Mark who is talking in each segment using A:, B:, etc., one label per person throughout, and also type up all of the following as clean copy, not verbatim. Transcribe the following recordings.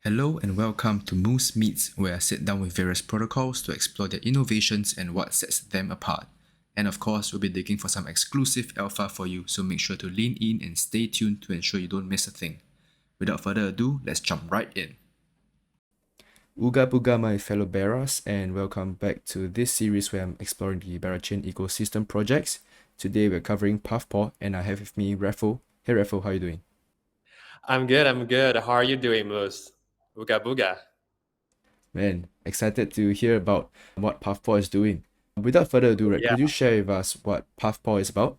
A: Hello and welcome to Moose Meets, where I sit down with various protocols to explore their innovations and what sets them apart. And of course, we'll be digging for some exclusive alpha for you, so make sure to lean in and stay tuned to ensure you don't miss a thing. Without further ado, let's jump right in. Uga Buga, my fellow Beras, and welcome back to this series where I'm exploring the Berachain Ecosystem projects. Today we're covering Puffpaw, and I have with me Reffo. Hey Reffo, how are you doing?
B: I'm good. I'm good. How are you doing, Moose? Booga booga.
A: Man, excited to hear about what Puffpaw is doing. Without further ado, right,
B: Yeah.
A: could you share with us what Puffpaw is about?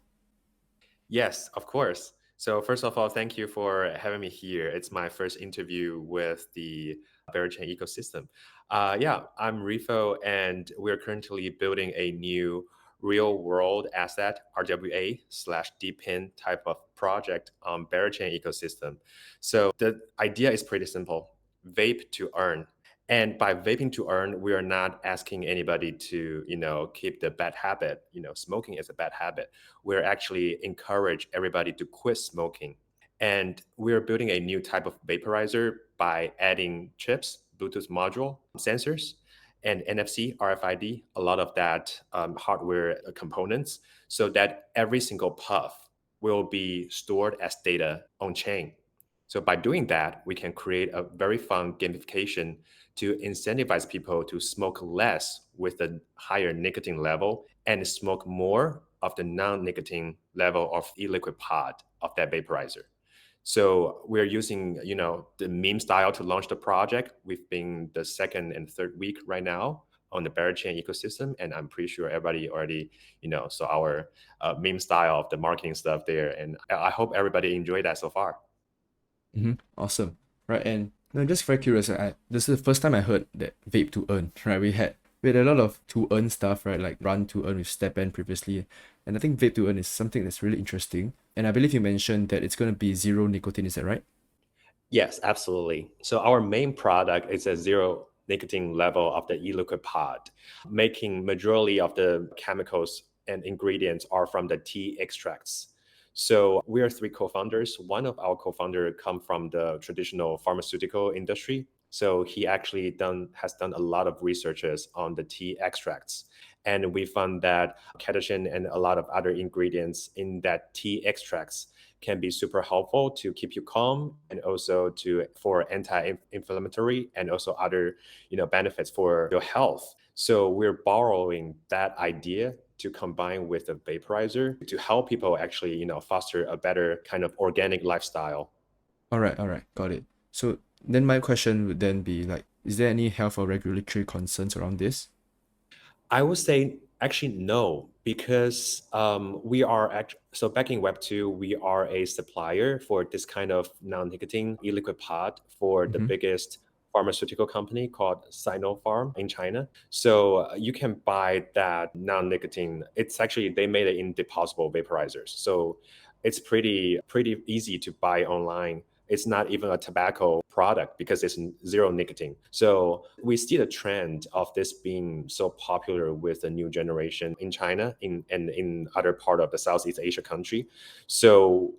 B: Yes, of course. So first of all, thank you for having me here. It's my first interview with the Berachain ecosystem. Yeah, I'm Reffo, and we're currently building a new real-world asset RWA slash DPIN type of project on Berachain ecosystem. So the idea is pretty simple: vape to earn. And by vaping to earn, we are not asking anybody to, keep the bad habit. Smoking is a bad habit. We're actually encourage everybody to quit smoking. And we're building a new type of vaporizer by adding chips, Bluetooth module, sensors, and NFC, RFID, a lot of that hardware components, so that every single puff will be stored as data on chain. So by doing that, we can create a very fun gamification to incentivize people to smoke less with a higher nicotine level and smoke more of the non-nicotine level of e-liquid pod of that vaporizer. So we're using, the meme style to launch the project. We've been the second and third week right now on the Berachain ecosystem, and I'm pretty sure everybody already, saw our meme style of the marketing stuff there. And I hope everybody enjoyed that so far.
A: Awesome. Right, and I'm just very curious. This is the first time I heard that Vape2Earn, right? We had a lot of to earn stuff, right? Like run to earn with StepN previously. And I think Vape2Earn is something that's really interesting. And I believe you mentioned that it's gonna be zero nicotine, is that right?
B: Yes, absolutely. So our main product is a zero nicotine level of the e-liquid pod, making majority of the chemicals and ingredients are from the tea extracts. So we are three co-founders. One of our co-founder come from the traditional pharmaceutical industry. So he actually has done a lot of researches on the tea extracts. And we found that catechin and a lot of other ingredients in that tea extracts can be super helpful to keep you calm and also to for anti-inflammatory and also other benefits for your health. So we're borrowing that idea to combine with a vaporizer to help people actually foster a better kind of organic lifestyle.
A: All right, got it. So then my question would then be like, is there any health or regulatory concerns around this?
B: I would say actually no, because we are so back in Web2, we are a supplier for this kind of non-nicotine e-liquid pod for the
A: Mm-hmm.
B: biggest pharmaceutical company called Sinopharm in China. So you can buy that non-nicotine. It's actually they made it in deposable vaporizers. So it's pretty easy to buy online. It's not even a tobacco product because it's zero nicotine. So we see the trend of this being so popular with the new generation in China and in other part of the Southeast Asia country. So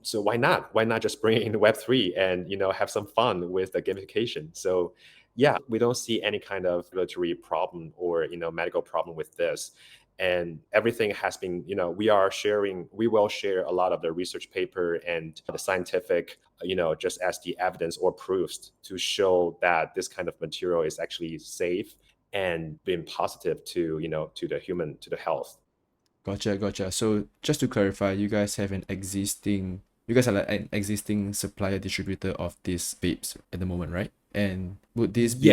B: so why not? Why not just bring in Web3 and have some fun with the gamification? So yeah, we don't see any kind of regulatory problem or medical problem with this. And everything has been, we will share a lot of the research paper and the scientific, just as the evidence or proofs to show that this kind of material is actually safe and being positive to, to the human, to the health.
A: Gotcha, gotcha. So just to clarify, you guys are like an existing supplier distributor of these vapes at the moment, right? And would this be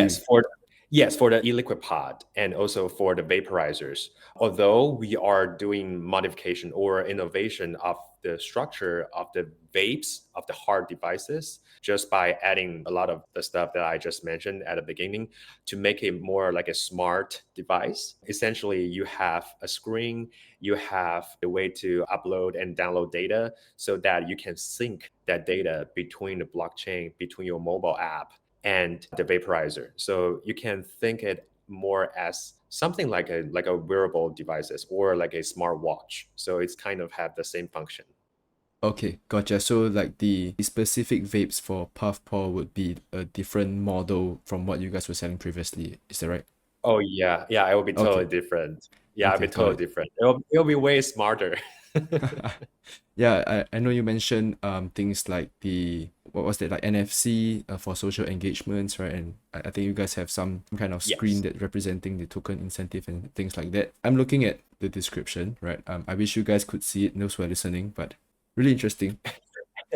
B: Yes, for the e-liquid pod and also for the vaporizers. Although we are doing modification or innovation of the structure of the vapes of the hard devices just by adding a lot of the stuff that I just mentioned at the beginning to make it more like a smart device. Essentially, you have a screen, you have a way to upload and download data so that you can sync that data between the blockchain, between your mobile app and the vaporizer. So you can think it more as something like a wearable devices or like a smart watch. So it's kind of have the same function.
A: Okay, gotcha. So like the specific vapes for Puffpaw would be a different model from what you guys were selling previously. Is that right?
B: Oh yeah, yeah, it will be totally
A: Okay.
B: different. Yeah, it'll
A: Okay,
B: be
A: got
B: totally
A: it.
B: different. It'll be way smarter.
A: Yeah, I know you mentioned things like the what was that like NFC for social engagements, right? And I think you guys have some kind of screen
B: Yes.
A: that representing the token incentive and things like that. I'm looking at the description, right? I wish you guys could see it, those who are listening, but really interesting.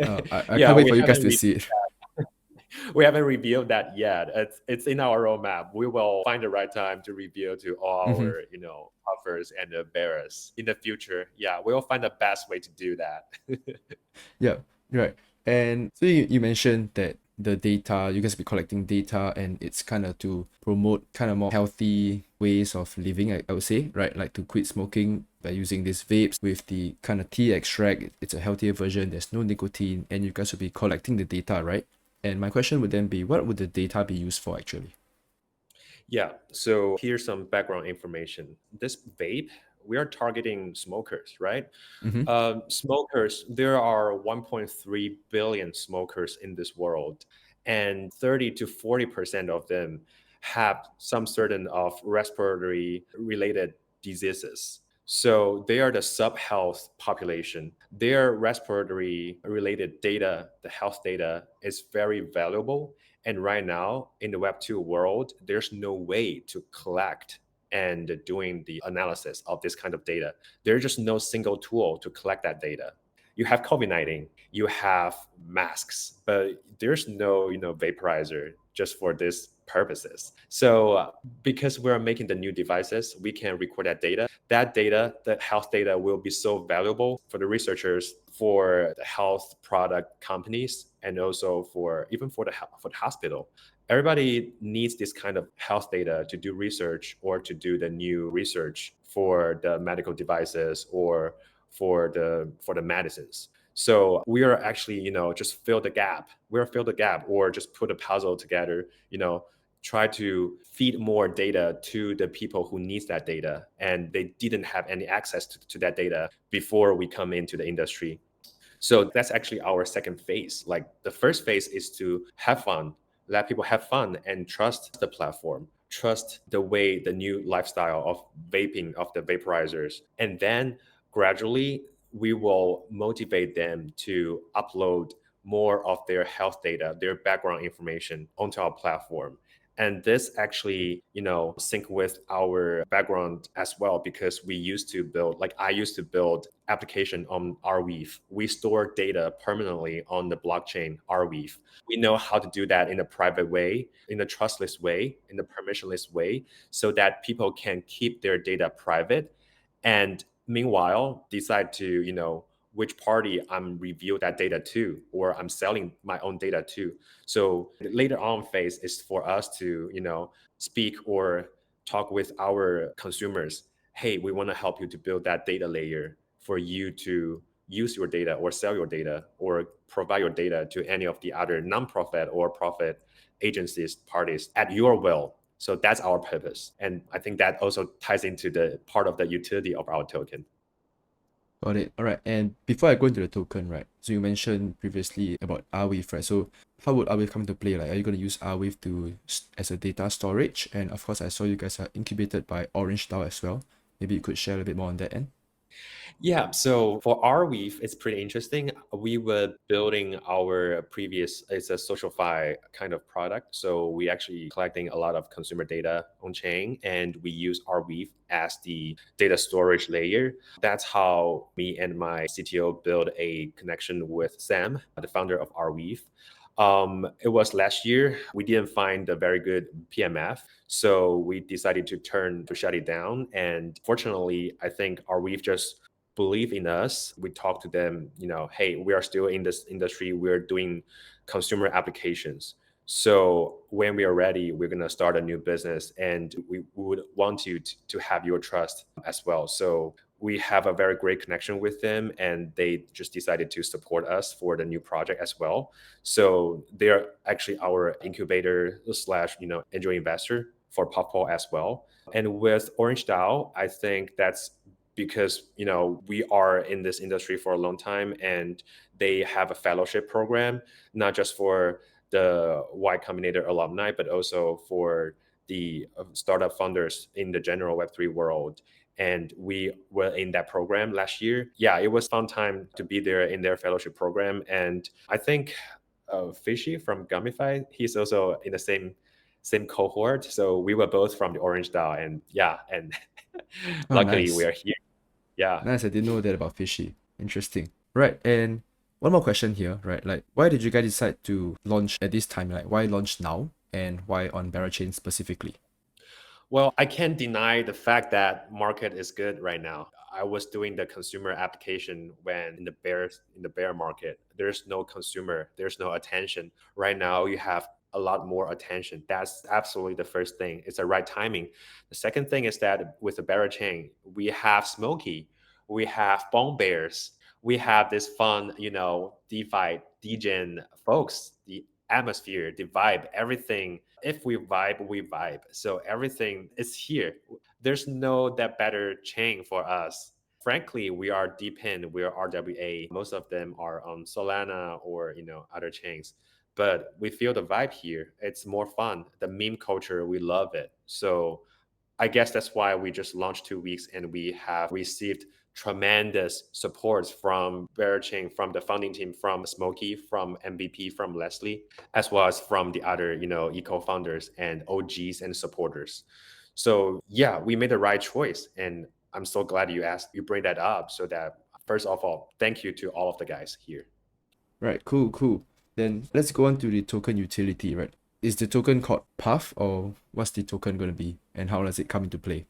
A: I
B: Yeah,
A: can't wait for you guys to see it.
B: we haven't revealed that yet. It's in our roadmap. We will find the right time to reveal to all
A: Mm-hmm.
B: our puffers and the bearers in the future. Yeah, we'll find the best way to do that.
A: Yeah, right. And so you mentioned that the data, you guys be collecting data and it's kind of to promote kind of more healthy ways of living, I would say, right? Like to quit smoking by using these vapes with the kind of tea extract. It's a healthier version, there's no nicotine, and you guys will be collecting the data, right? And my question would then be, what would the data be used for actually?
B: Yeah, so here's some background information. This vape, we are targeting smokers, right?
A: Mm-hmm.
B: Smokers, there are 1.3 billion smokers in this world, and 30 to 40% of them have some certain of respiratory related diseases. So they are the sub-health population. Their respiratory related data, the health data, is very valuable. And right now in the Web2 world, there's no way to collect and doing the analysis of this kind of data. There's just no single tool to collect that data. You have COVID-19, you have masks, but there's no, vaporizer just for this purposes. So because we're making the new devices, we can record that data. That data, that health data will be so valuable for the researchers, for the health product companies, and also for even for the hospital. Everybody needs this kind of health data to do research or to do the new research for the medical devices or for the medicines. So we are actually, just fill the gap. We're fill the gap or just put a puzzle together, try to feed more data to the people who needs that data and they didn't have any access to that data before we come into the industry. So that's actually our second phase. Like the first phase is to have fun, let people have fun and trust the platform, trust the way, the new lifestyle of vaping, of the vaporizers. And then gradually we will motivate them to upload more of their health data, their background information onto our platform. And this actually, sync with our background as well, because we used to build, like I used to build application on Arweave. We store data permanently on the blockchain Arweave. We know how to do that in a private way, in a trustless way, in a permissionless way, so that people can keep their data private and meanwhile decide to, which party I'm reveal that data to, or I'm selling my own data to. So the later on phase is for us to, speak or talk with our consumers. Hey, we want to help you to build that data layer for you to use your data or sell your data or provide your data to any of the other nonprofit or profit agencies, parties at your will. So that's our purpose. And I think that also ties into the part of the utility of our token.
A: Got it. All right. And before I go into the token, right? So you mentioned previously about Arweave, right? So how would Arweave come into play? Like, are you going to use Arweave as a data storage? And of course, I saw you guys are incubated by OrangeDAO as well. Maybe you could share a little bit more on that end.
B: Yeah, so for Arweave, it's pretty interesting. We were building our previous, it's a SocialFi kind of product. So we actually collecting a lot of consumer data on chain, and we use Arweave as the data storage layer. That's how me and my CTO built a connection with Sam, the founder of Arweave. It was last year. We didn't find a very good PMF, so we decided to shut it down. And fortunately, I think Arweave just believe in us. We talk to them, hey, we are still in this industry. We're doing consumer applications. So when we are ready, we're going to start a new business and we would want you to have your trust as well. So we have a very great connection with them and they just decided to support us for the new project as well. So they're actually our incubator slash, angel investor for Puffpaw as well. And with OrangeDAO, I think that's because we are in this industry for a long time, and they have a fellowship program, not just for the Y Combinator alumni, but also for the startup founders in the general Web3 world. And we were in that program last year. Yeah, it was fun time to be there in their fellowship program. And I think Fishy from Gumify, he's also in the same cohort. So we were both from the OrangeDAO, and yeah, and
A: Oh,
B: luckily we
A: nice.
B: are here. Yeah.
A: Nice. I didn't know that about Fishy. Interesting. Right. And one more question here, right? Like, why did you guys decide to launch at this time? Like, why launch now? And why on Berachain specifically?
B: Well, I can't deny the fact that market is good right now. I was doing the consumer application when in the bear market, there's no consumer, there's no attention. Right now, you have a lot more attention. That's absolutely the first thing. It's the right timing. The second thing is that with the bear chain, we have Smokey, we have Bone Bears, we have this fun, DeFi, degen folks, the atmosphere, the vibe, everything. If we vibe, we vibe. So everything is here. There's no that better chain for us. Frankly, we are deep in, we are RWA. Most of them are on Solana or other chains. But we feel the vibe here. It's more fun. The meme culture, we love it. So I guess that's why we just launched 2 weeks, and we have received tremendous support from Berachain, from the founding team, from Smokey, from MVP, from Leslie, as well as from the other, eco-founders and OGs and supporters. So yeah, we made the right choice. And I'm so glad you bring that up, so that first of all, thank you to all of the guys here.
A: Right. Cool. Cool. Then let's go on to the token utility, right? Is the token called Puff, or what's the token going to be, and how does it come into play?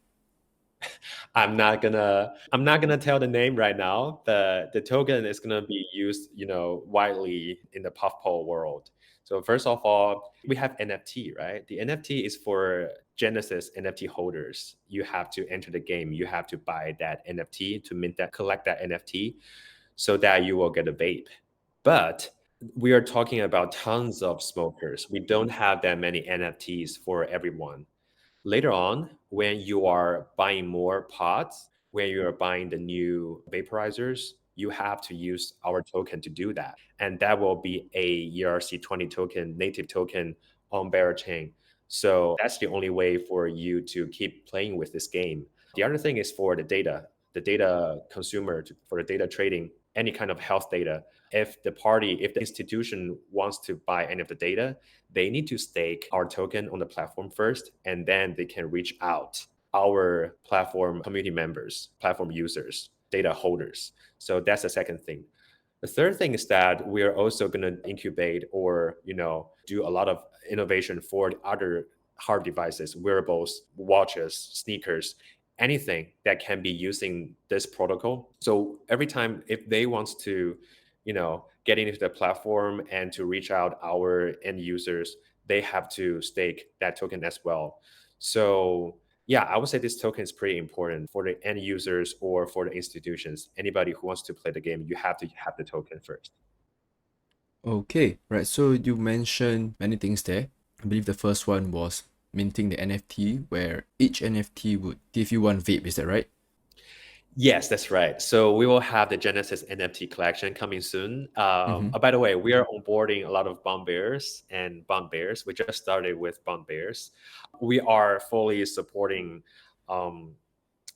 B: I'm not gonna tell the name right now. The token is gonna be used, widely in the Puffpaw world. So first of all, we have NFT, right? The NFT is for Genesis NFT holders. You have to enter the game. You have to buy that NFT to mint that, collect that NFT, so that you will get a vape. But we are talking about tons of smokers. We don't have that many NFTs for everyone. Later on, when you are buying more pods, when you are buying the new vaporizers, you have to use our token to do that. And that will be a ERC20 token, native token on Berachain. So that's the only way for you to keep playing with this game. The other thing is for the data consumer, for the data trading, any kind of health data. If the institution wants to buy any of the data, they need to stake our token on the platform first, and then they can reach out our platform community members, platform users, data holders. So that's the second thing. The third thing is that we're also going to incubate, or do a lot of innovation for other hard devices, wearables, watches, sneakers, anything that can be using this protocol. So every time if they want to get into the platform and to reach out our end users, they have to stake that token as well. So yeah, I would say this token is pretty important for the end users or for the institutions. Anybody who wants to play the game, you have to have the token first.
A: Okay, right. So you mentioned many things there. I believe the first one was minting the NFT, where each NFT would give you one vape. Is that right?
B: Yes, that's right. So we will have the Genesis NFT collection coming soon.
A: Mm-hmm.
B: By the way, we are onboarding a lot of Bond Bears and Bond Bears. We just started with Bond Bears. We are fully supporting um,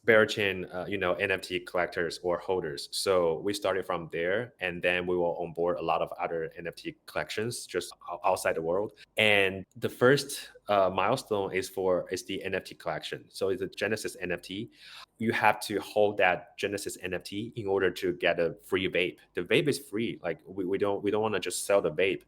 B: Berachain, NFT collectors or holders. So we started from there, and then we will onboard a lot of other NFT collections just outside the world. And the first milestone is the NFT collection. So it's a Genesis NFT. You have to hold that Genesis NFT in order to get a free vape. The vape is free. Like we don't want to just sell the vape.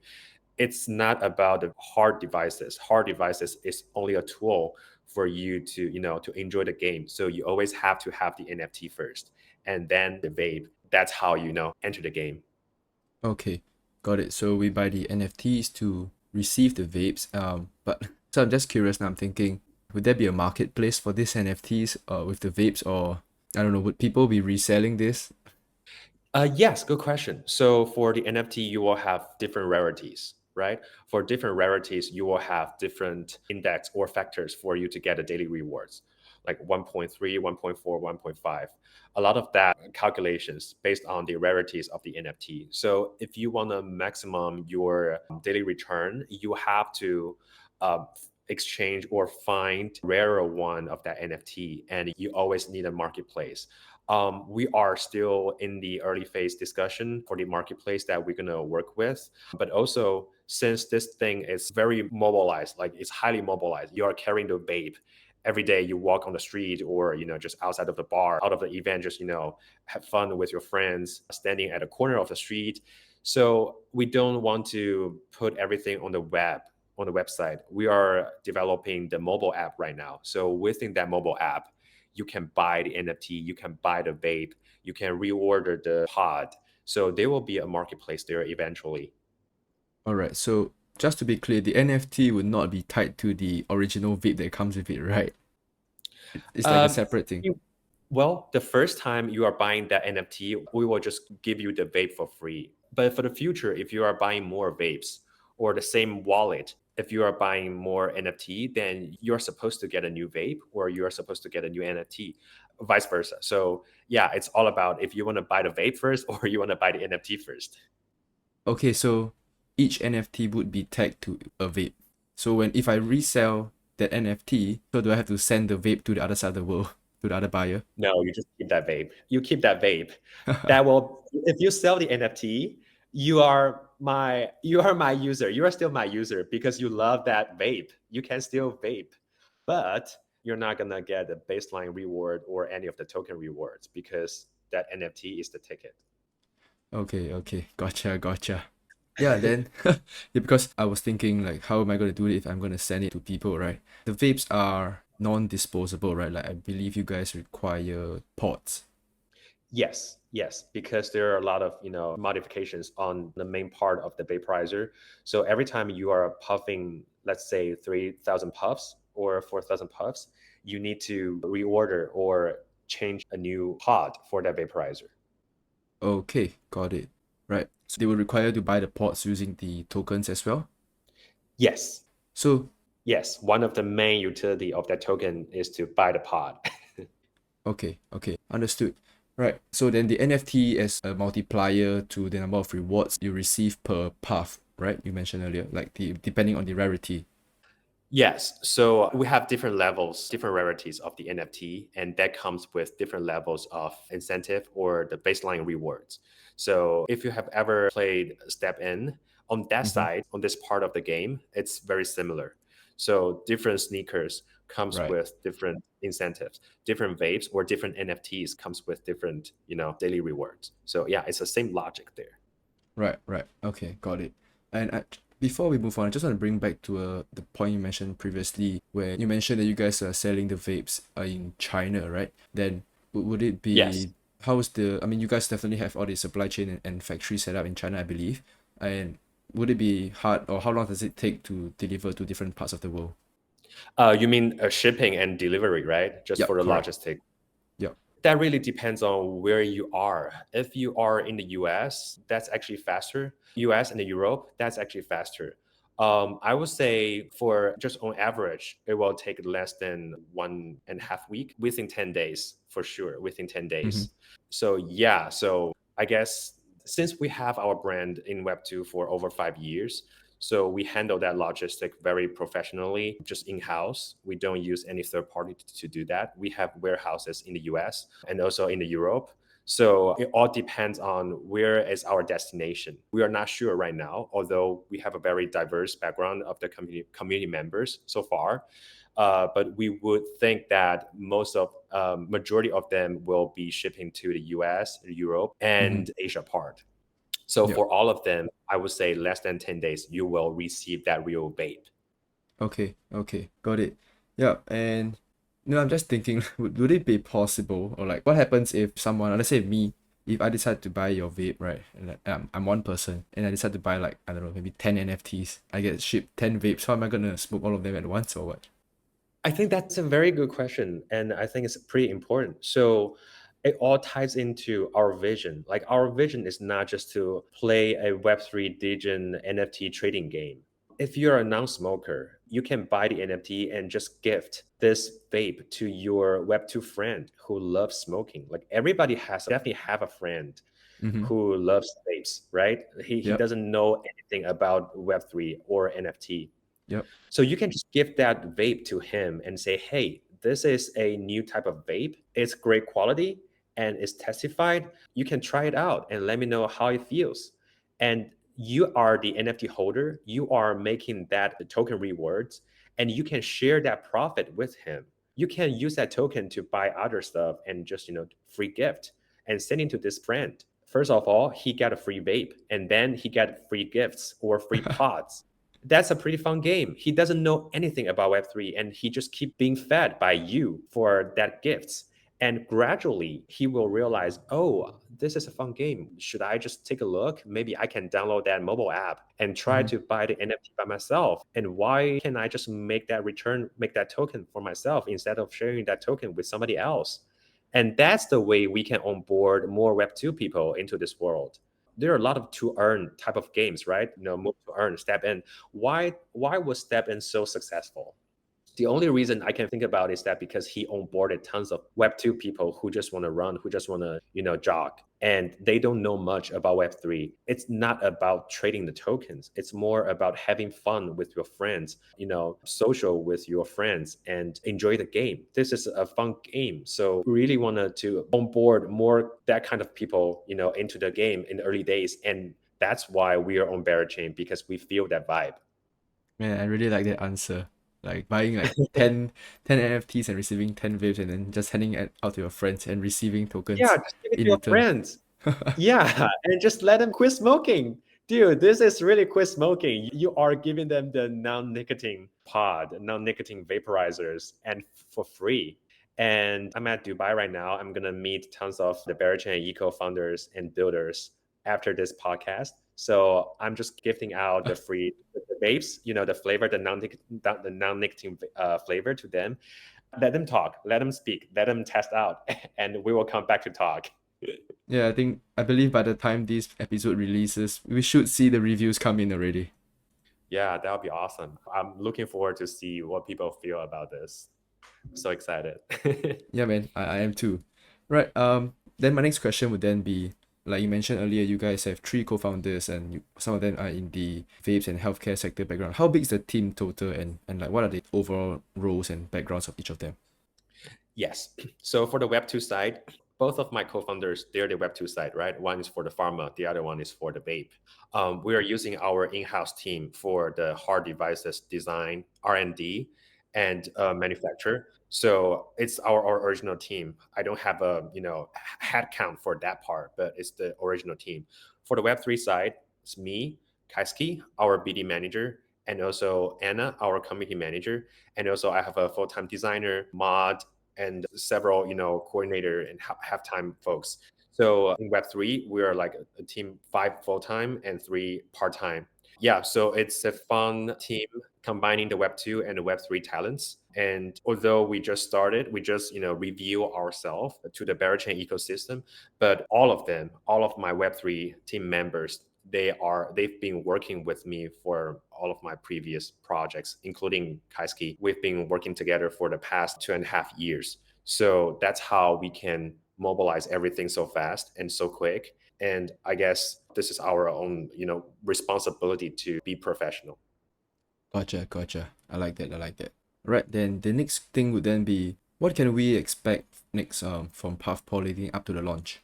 B: It's not about the hard devices. Hard devices is only a tool for you to to enjoy the game. So you always have to have the NFT first, and then the vape. That's how enter the game.
A: Okay, got it. So we buy the NFTs to receive the vapes. But so I'm just curious now. I'm thinking, would there be a marketplace for these NFTs, with the vapes, or I don't know, would people be reselling this?
B: Yes, good question. So for the NFT, you will have different rarities, right? For different rarities, you will have different index or factors for you to get the daily rewards. like 1.3, 1.4, 1.5. A lot of that calculations based on the rarities of the NFT. So if you want to maximum your daily return, you have to exchange or find rarer one of that NFT, and you always need a marketplace. We are still in the early phase discussion for the marketplace that we're going to work with. But also, since this thing is very mobilized, like it's highly mobilized, you are carrying the vape every day. You walk on the street, or just outside of the bar, out of the event, just have fun with your friends, standing at a corner of the street. So we don't want to put everything on the website. We are developing the mobile app right now. So within that mobile app, you can buy the NFT, you can buy the vape, you can reorder the pod. So there will be a marketplace there eventually.
A: All right. So just to be clear, the NFT would not be tied to the original vape that comes with it, right? It's like a
B: Um,
A: separate thing.
B: well, the first time you are buying that NFT, we will just give you the vape for free. But for the future, if you are buying more vapes or the same wallet, if you are buying more NFT, then you're supposed to get a new vape or you are supposed to get a new NFT, vice versa. So yeah, it's all about if you want to buy the vape first or you want to buy the NFT first.
A: Okay, so each NFT would be tagged to a vape. So if I resell that NFT, so do I have to send the vape to the other side of the world, to the other buyer?
B: No, you just keep that vape. You keep that vape. That will, if you sell the NFT, you are my user. You are still my user because you love that vape. You can still vape, but you're not gonna get a baseline reward or any of the token rewards because that NFT is the ticket.
A: Okay, gotcha. Yeah, then yeah, because I was thinking like, how am I gonna do it if I'm gonna send it to people, right? The vapes are non-disposable, right? Like I believe you guys require pods.
B: Yes, because there are a lot of modifications on the main part of the vaporizer. So every time you are puffing, let's say 3,000 puffs or 4,000 puffs, you need to reorder or change a new pod for that vaporizer.
A: Okay, got it. Right. So they will require to buy the pods using the tokens as well.
B: Yes,
A: So
B: yes. One of the main utility of that token is to buy the pod.
A: okay, understood. Right. So then the NFT as a multiplier to the number of rewards you receive per puff, right? You mentioned earlier, like depending on the rarity.
B: Yes. So we have different levels, different rarities of the NFT, and that comes with different levels of incentive or the baseline rewards. So if you have ever played Step In, on that
A: Mm-hmm.
B: side, on this part of the game, it's very similar. So different sneakers comes
A: Right.
B: with different incentives, different vapes or different NFTs comes with different, daily rewards. So yeah, it's the same logic there.
A: Right. Okay, got it. And before we move on, I just want to bring back to the point you mentioned previously, where you mentioned that you guys are selling the vapes in China, right? Then would it
B: Yes.
A: be how's the? I mean, you guys definitely have all the supply chain and factory set up in China, I believe. And would it be hard, or how long does it take to deliver to different parts of the world?
B: You mean shipping and delivery, right? Just for
A: Yep,
B: the
A: correct.
B: logistic.
A: Yep.
B: That really depends on where you are. If you are in the US, that's actually faster. US and Europe, that's actually faster. I would say for just on average, it will take less than 1.5 week, within 10 days, for sure, within 10
A: Mm-hmm.
B: days. So yeah, so I guess since we have our brand in Web2 for over 5 years, so we handle that logistic very professionally, just in-house. We don't use any third party to do that. We have warehouses in the US and also in the Europe. So it all depends on where is our destination. We are not sure right now, although we have a very diverse background of the community members so far. But we would think that most of majority of them will be shipping to the US, Europe,
A: Mm-hmm.
B: and Asia part. So
A: Yep.
B: for all of them, I would say less than 10 days, you will receive that real vape.
A: Okay, got it. Yeah, and I'm just thinking, would it be possible, or like, what happens if someone, let's say me, if I decide to buy your vape, right? And like, I'm one person, and I decide to buy like, I don't know, maybe 10 NFTs. I get shipped 10 vapes. How am I gonna smoke all of them at once, or what?
B: I think that's a very good question. And I think it's pretty important. So it all ties into our vision. Like our vision is not just to play a Web3 Diligent NFT trading game. if you're a non-smoker, you can buy the NFT and just gift this vape to your Web2 friend who loves smoking. Like everybody has definitely have a friend
A: Mm-hmm.
B: who loves vapes, right? He
A: Yep.
B: doesn't know anything about Web3 or NFT.
A: Yep.
B: So you can just give that vape to him and say, hey, this is a new type of vape. It's great quality and it's testified. You can try it out and let me know how it feels. And you are the NFT holder. You are making that the token rewards and you can share that profit with him. You can use that token to buy other stuff and just, free gift and send it to this friend. First of all, he got a free vape and then he got free gifts or free pods. That's a pretty fun game. He doesn't know anything about Web3 and he just keep being fed by you for that gifts. And gradually he will realize, oh, this is a fun game. Should I just take a look? Maybe I can download that mobile app and try
A: Mm-hmm.
B: to buy the NFT by myself. And why can I just make that token for myself instead of sharing that token with somebody else? And that's the way we can onboard more Web2 people into this world. There are a lot of to earn type of games, right? Move to earn, step in. Why was step in so successful? The only reason I can think about is that because he onboarded tons of Web2 people who just want to run, who just want to, jog, and they don't know much about Web3. It's not about trading the tokens. It's more about having fun with your friends, social with your friends and enjoy the game. This is a fun game. So really wanted to onboard more that kind of people, into the game in the early days. And that's why we are on Berachain because we feel that vibe.
A: Man, I really like that answer. Like buying like 10 NFTs and receiving 10 vapes and then just handing it out to your friends and receiving
B: Yeah,
A: tokens
B: just give it to
A: in
B: your
A: return.
B: friends. Yeah, and just let them quit smoking. Dude, this is really quit smoking. You are giving them the non-nicotine pod, non-nicotine vaporizers, and for free. And I'm at Dubai right now. I'm gonna meet tons of the Berachain Eco founders and builders after this podcast. So I'm just gifting out the free the vapes, the flavor, the non-nicotine flavor to them. Let them talk, let them speak, let them test out, and we will come back to talk.
A: Yeah, I believe by the time this episode releases, we should see the reviews come in already.
B: Yeah, that would be awesome. I'm looking forward to see what people feel about this. I'm so excited.
A: Yeah, man, I am too. Right. Then my next question would then be, like you mentioned earlier, you guys have three co-founders and some of them are in the vapes and healthcare sector background. How big is the team total and like what are the overall roles and backgrounds of each of them?
B: Yes. So for the Web2 side, both of my co-founders, they're the Web2 side, right? One is for the pharma, the other one is for the vape. We are using our in-house team for the hard devices design, R&D, and manufacture. So it's our original team. I don't have a head count for that part, but it's the original team. For the Web3 side, it's me, Kaisuke, our BD manager, and also Anna, our community manager. And also I have a full-time designer, mod, and several coordinator and half-time folks. So in Web3 we are like a team 5 full-time and 3 part-time. Yeah, so it's a fun team combining the Web2 and the Web3 talents. And although we just started, we just review ourselves to the Berachain ecosystem, but all of my Web3 team members, they've been working with me for all of my previous projects, including Kaisuke. We've been working together for the past 2.5 years. So that's how we can mobilize everything so fast and so quick. And I guess this is our own, responsibility to be professional.
A: Gotcha. I like that. Right, then the next thing would then be what can we expect next from Puffpaw leading up to the launch?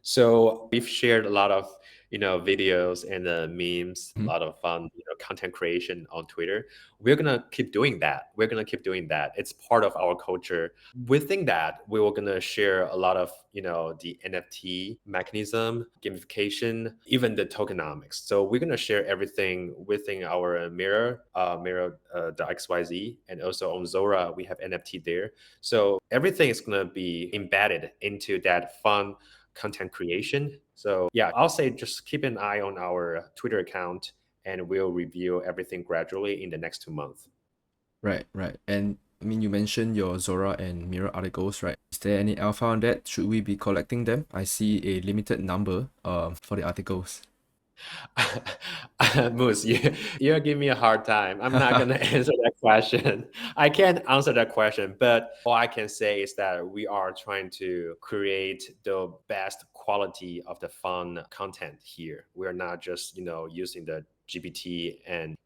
B: So we've shared a lot of videos and memes, a
A: Mhm.
B: lot of fun content creation on Twitter. We're gonna keep doing that. We're gonna keep doing that. It's part of our culture. Within that, we were gonna share a lot of the NFT mechanism, gamification, even the tokenomics. So we're gonna share everything within our the XYZ, and also on Zora we have NFT there. So everything is gonna be embedded into that fun content creation. So yeah, I'll say just keep an eye on our Twitter account and we'll review everything gradually in the next 2 months.
A: Right. And I mean, you mentioned your Zora and Mirror articles, right? Is there any alpha on that? Should we be collecting them? I see a limited number for the articles.
B: Moose, you're giving me a hard time. I'm not gonna answer that question. I can't answer that question, but all I can say is that we are trying to create the best quality of the fun content here. We're not just, using the GPT and,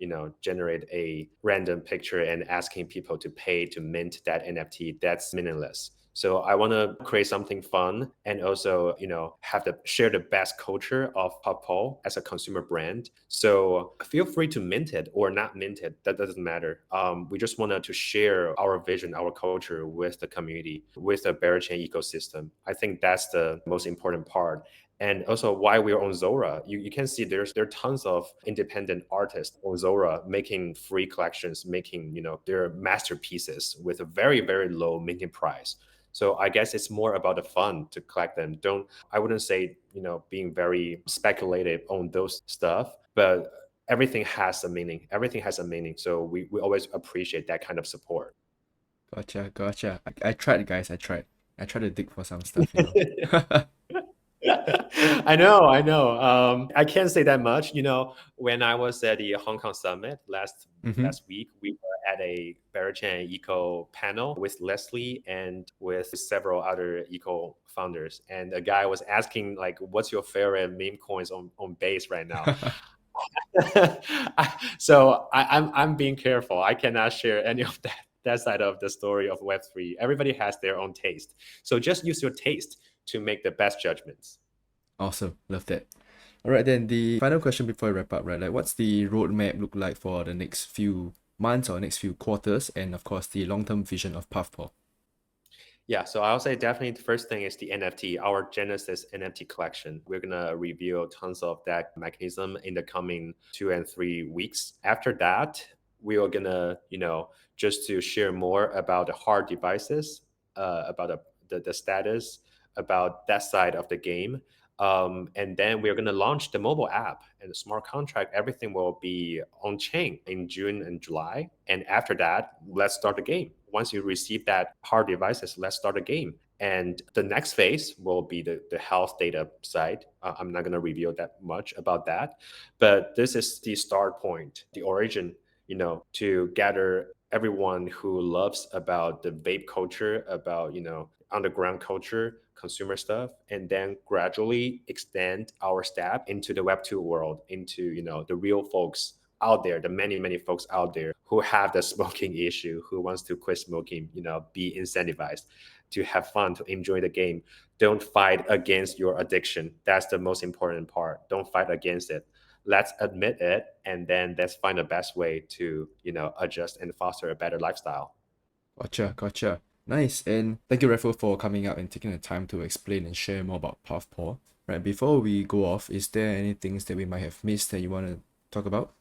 B: generate a random picture and asking people to pay to mint that NFT. That's meaningless. So I want to create something fun and also, have the share the best culture of Puffpaw as a consumer brand. So feel free to mint it or not mint it. That doesn't matter. We just wanted to share our vision, our culture with the community, with the Berachain ecosystem. I think that's the most important part. And also why we're on Zora. You can see there are tons of independent artists on Zora making free collections, making their masterpieces with a very, very low minting price. So I guess it's more about the fun to collect them. I wouldn't say, being very speculative on those stuff, but everything has a meaning. Everything has a meaning. So we always appreciate that kind of support.
A: Gotcha. I tried, guys. I tried to dig for some stuff.
B: I know. I can't say that much. When I was at the Hong Kong Summit
A: Mm-hmm.
B: last week, we were at a Berachain Eco panel with Leslie and with several other eco founders. And a guy was asking, like, what's your favorite meme coins on base right now? So I'm being careful. I cannot share any of that side of the story of Web3. Everybody has their own taste. So just use your taste to make the best judgments.
A: Awesome. Love that. All right, then the final question before I wrap up, right? Like, what's the roadmap look like for the next few months or next few quarters, and of course, the long-term vision of Puffpaw?
B: Yeah, so I'll say definitely the first thing is the NFT, our Genesis NFT collection. We're gonna reveal tons of that mechanism in the coming 2 and 3 weeks. After that, we are gonna, just to share more about the hard devices, about the status, about that side of the game. And then we're gonna launch the mobile app and the smart contract. Everything will be on chain in June and July. And after that, let's start the game. Once you receive that hard devices, let's start a game. And the next phase will be the health data side. I'm not going to reveal that much about that, but this is the start point, the origin, to gather everyone who loves about the vape culture, about, underground culture, consumer stuff, and then gradually extend our step into the Web2 world, into, the real folks out there, the many, many folks out there who have the smoking issue, who wants to quit smoking, be incentivized to have fun, to enjoy the game. Don't fight against your addiction. That's the most important part. Don't fight against it. Let's admit it, and then let's find the best way to, adjust and foster a better lifestyle.
A: Gotcha. Nice. And thank you, Reffo, for coming out and taking the time to explain and share more about Puffpaw. Right, before we go off, is there any things that we might have missed that you want to talk about?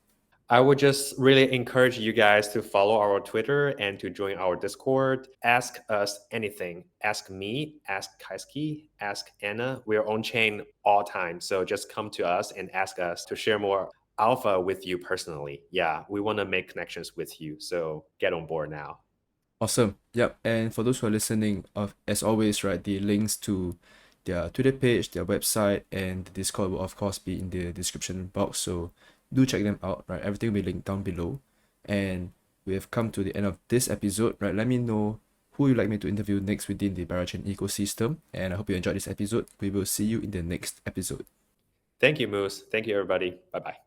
B: I would just really encourage you guys to follow our Twitter and to join our Discord. Ask us anything. Ask me, ask Kaisuke, ask Anna. We're on chain all time. So just come to us and ask us to share more alpha with you personally. Yeah, we want to make connections with you. So get on board now.
A: Awesome. Yep. And for those who are listening, as always, right, the links to their Twitter page, their website, and the Discord will of course be in the description box. So do check them out, right? Everything will be linked down below. And we have come to the end of this episode, right? Let me know who you'd like me to interview next within the Berachain ecosystem. And I hope you enjoyed this episode. We will see you in the next episode.
B: Thank you, Moose. Thank you, everybody. Bye bye.